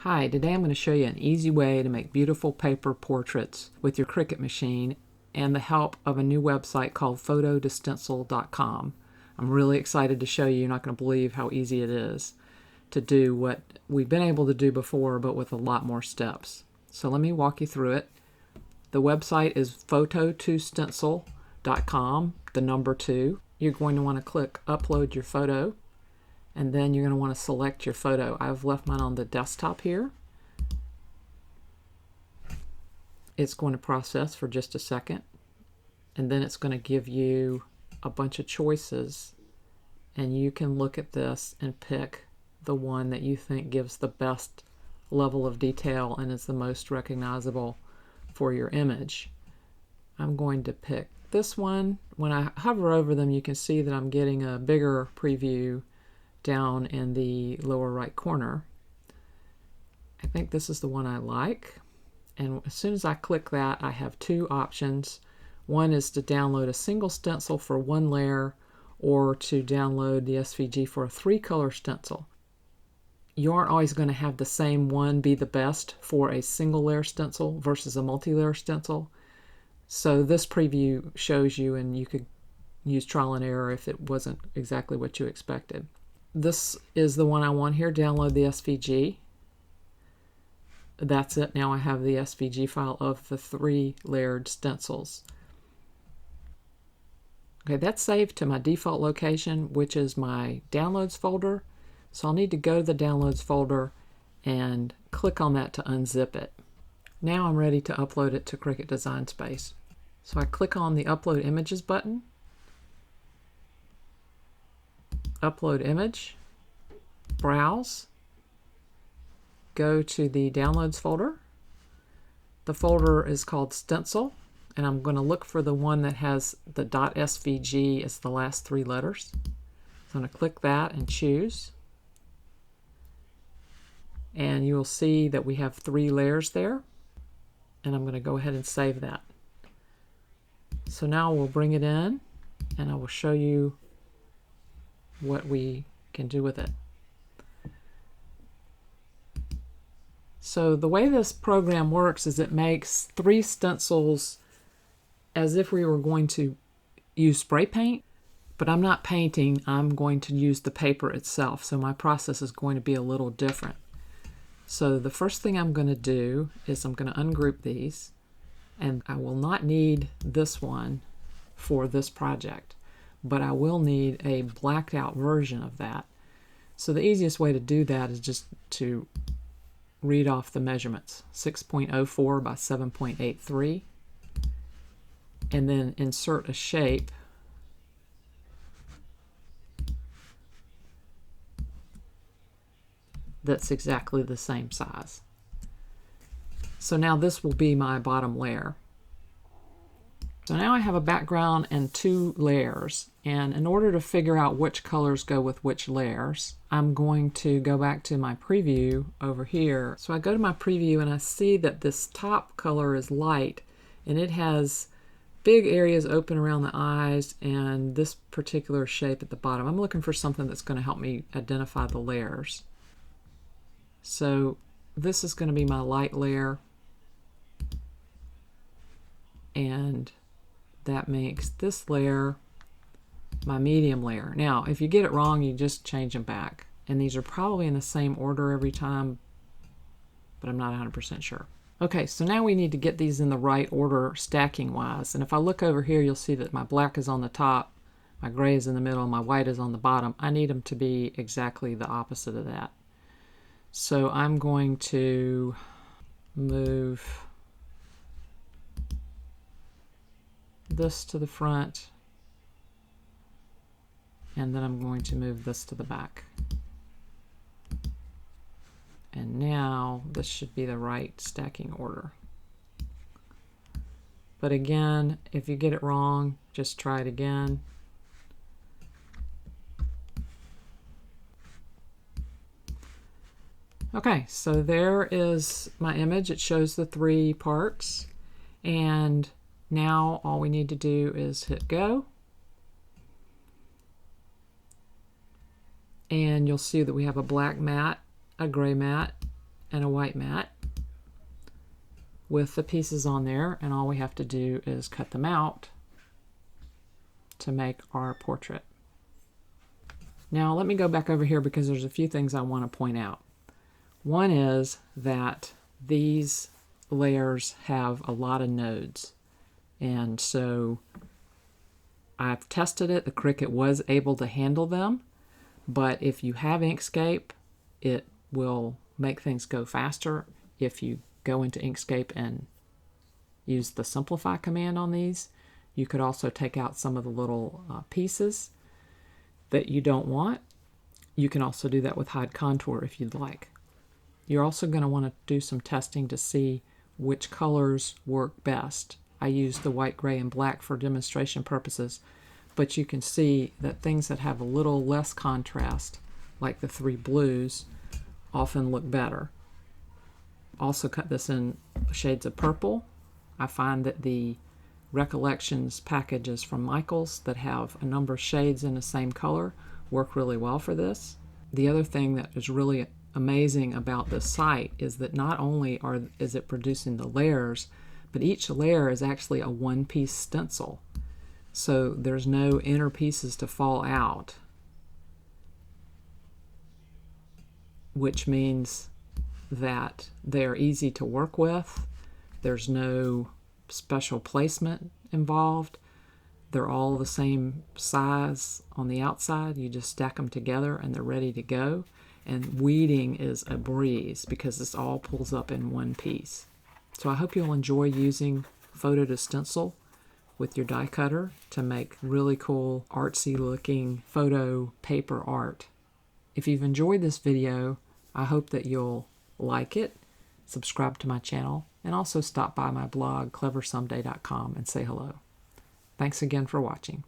Hi, today I'm going to show you an easy way to make beautiful paper portraits with your Cricut machine and the help of a new website called phototostencil.com. I'm really excited to show you. You're not going to believe how easy it is to do what we've been able to do before, but with a lot more steps. So let me walk you through it. The website is phototostencil.com, the number 2. You're going to want to click Upload Your Photo. And then you're going to want to select your photo. I've left mine on the desktop here. It's going to process for just a second. And then it's going to give you a bunch of choices. And you can look at this and pick the one that you think gives the best level of detail and is the most recognizable for your image. I'm going to pick this one. When I hover over them, you can see that I'm getting a bigger preview down in the lower right corner. I think this is the one I like, and as soon as I click that, I have 2 options. One is to download a single stencil for 1 layer, or to download the SVG for a 3-color stencil. You aren't always going to have the same one be the best for a single layer stencil versus a multi-layer stencil, so this preview shows you, and you could use trial and error if it wasn't exactly what you expected. This is the one I want here. Download the SVG. That's it. Now I have the SVG file of the 3 layered stencils. Okay, that's saved to my default location, which is my downloads folder. So I'll need to go to the downloads folder and click on that to unzip it. Now I'm ready to upload it to Cricut Design Space. So I click on the Upload Images button. Upload image, browse, go to the downloads folder. The folder is called stencil, and I'm going to look for the one that has the .svg as the last 3 letters. So I'm going to click that and choose, and you will see that we have 3 layers there, and I'm going to go ahead and save that. So now we'll bring it in and I will show you what we can do with it. So the way this program works is it makes 3 stencils as if we were going to use spray paint, but I'm not painting, I'm going to use the paper itself, so my process is going to be a little different. So the first thing I'm going to do is I'm going to ungroup these, and I will not need this one for this project, but I will need a blacked out version of that. So the easiest way to do that is just to read off the measurements, 6.04 by 7.83, and then insert a shape that's exactly the same size. So now this will be my bottom layer. So now I have a background and 2 layers, and in order to figure out which colors go with which layers, I'm going to go back to my preview over here. So I go to my preview and I see that this top color is light, and it has big areas open around the eyes and this particular shape at the bottom. I'm looking for something that's going to help me identify the layers. So this is going to be my light layer, and that makes this layer my medium layer. Now, if you get it wrong, you just change them back. And these are probably in the same order every time, but I'm not 100% sure. Okay, so now we need to get these in the right order stacking wise. And if I look over here, you'll see that my black is on the top, my gray is in the middle, and my white is on the bottom. I need them to be exactly the opposite of that. So I'm going to move this to the front, and then I'm going to move this to the back. And now this should be the right stacking order. But again, if you get it wrong, just try it again. Okay, so there is my image. It shows the 3 parts, and now all we need to do is hit go, and you'll see that we have a black mat, a gray mat, and a white mat with the pieces on there, and all we have to do is cut them out to make our portrait. Now let me go back over here because there's a few things I want to point out. One is that these layers have a lot of nodes, and so I've tested it. The Cricut was able to handle them, but if you have Inkscape, it will make things go faster if you go into Inkscape and use the simplify command on these. You could also take out some of the little pieces that you don't want. You can also do that with hide contour if you'd like. You're also going to want to do some testing to see which colors work best. I use the white, gray, and black for demonstration purposes, but you can see that things that have a little less contrast, like the 3 blues, often look better. Also cut this in shades of purple. I find that the Recollections packages from Michaels that have a number of shades in the same color work really well for this. The other thing that is really amazing about this site is that not only is it producing the layers, but each layer is actually a one-piece stencil. So there's no inner pieces to fall out, which means that they're easy to work with. There's no special placement involved. They're all the same size on the outside. You just stack them together and they're ready to go. And weeding is a breeze because this all pulls up in one piece. So I hope you'll enjoy using Photo to Stencil with your die cutter to make really cool, artsy looking photo paper art. If you've enjoyed this video, I hope that you'll like it, subscribe to my channel, and also stop by my blog, cleversomeday.com, and say hello. Thanks again for watching.